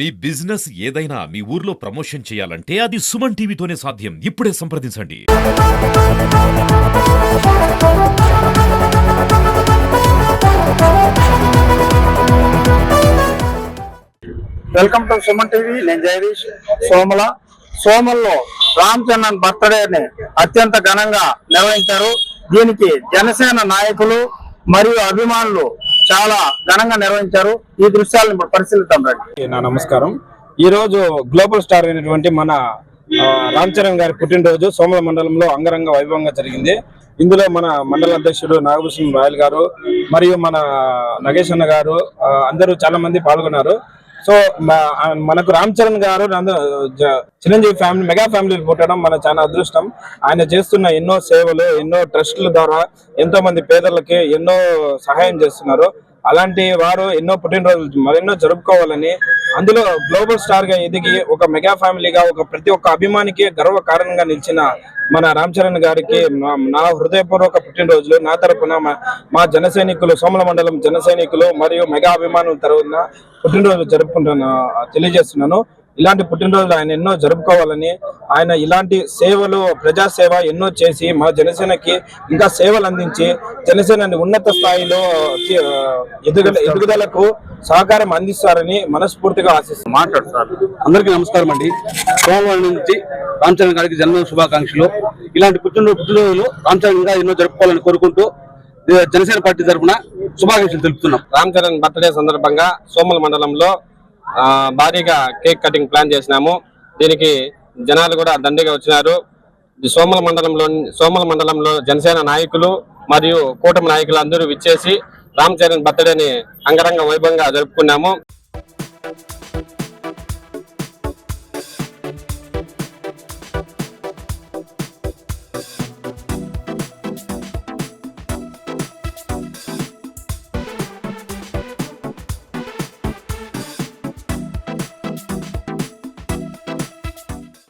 మీ business ఏదైనా మీ ఊర్లో promotion చేయాలంటే అది సుమన్ టీవీతోనే సాధ్యం. ఇప్పుడే సంప్రదించండి. Welcome to Suman TV. నేను జగదీష్. సోమల్లో రామ్ చరణ్ బర్త్డేని అత్యంత ఘనంగా నిర్వహించారు. దీనికి జనసేన నాయకులు మరియు అభిమానులు చాలా ఘనంగా నిర్వహించారు. ఈ దృశ్యాలను ఇప్పుడు పరిశీలిద్దాం రండి. నా నమస్కారం. ఈ రోజు గ్లోబల్ స్టార్ అయినటువంటి మన రామ్ చరణ్ గారి పుట్టినరోజు సోమల మండలంలో అంగరంగ వైభవంగా జరిగింది. ఇందులో మన మండల అధ్యక్షుడు నాగభూషణం రాయల్ గారు మరియు మన నగేష్ అన్న గారు అందరూ చాలా మంది పాల్గొన్నారు. సో మనకు రామ్ చరణ్ గారు చిరంజీవి ఫ్యామిలీ మెగా ఫ్యామిలీ పుట్టడం మన చాలా అదృష్టం. ఆయన చేస్తున్న ఎన్నో సేవలు, ఎన్నో ట్రస్టుల ద్వారా ఎంతో మంది పేదలకి ఎన్నో సహాయం చేస్తున్నారు. అలాంటి వారు ఎన్నో పుట్టినరోజులు మరెన్నో జరుపుకోవాలని, అందులో గ్లోబల్ స్టార్ గా ఎదిగి ఒక మెగా ఫ్యామిలీగా ప్రతి ఒక్క అభిమానికి గర్వ కారణంగా నిలిచిన మన రామ్ చరణ్ గారికి నా హృదయపూర్వక పుట్టినరోజులు. నా తరపున మా జన సైనికులు, సోమల మండలం జన సైనికులు మరియు మెగా అభిమానుల తరపున పుట్టినరోజులు జరుపుకుంటున్నా తెలియజేస్తున్నాను. ఇలాంటి పుట్టినరోజులు ఆయన ఎన్నో జరుపుకోవాలని, ఆయన ఇలాంటి సేవలు, ప్రజాసేవ ఎన్నో చేసి మా జనసేనకి ఇంకా సేవలు అందించి జనసేనని ఉన్నత స్థాయిలో ఎదుగుదలకు సహకారం అందిస్తారని మనస్ఫూర్తిగా ఆశిస్తున్నాను. మాట్లాడుతున్నారు. అందరికీ నమస్కారం అండి. సోమవారం నుంచి రామ్ చరణ్ గారికి జన్మదిన శుభాకాంక్షలు. ఇలాంటి పుట్టినరోజులు రామ్ చరణ్ గారు ఎన్నో జరుపుకోవాలని కోరుకుంటూ జనసేన పార్టీ తరఫున శుభాకాంక్షలు తెలుపుతున్నాం. రామ్ చరణ్ బర్త్డే సందర్భంగా సోమల మండలంలో భారీగా కేక్ కటింగ్ ప్లాన్ చేసినాము. దీనికి జనాలు కూడా దండిగా వచ్చినారు. సోమల మండలంలో జనసేన నాయకులు మరియు కూటమి నాయకులు అందరూ విచ్చేసి రామ్ చరణ్ బర్త్డేని అంగరంగ వైభవంగా జరుపుకున్నాము.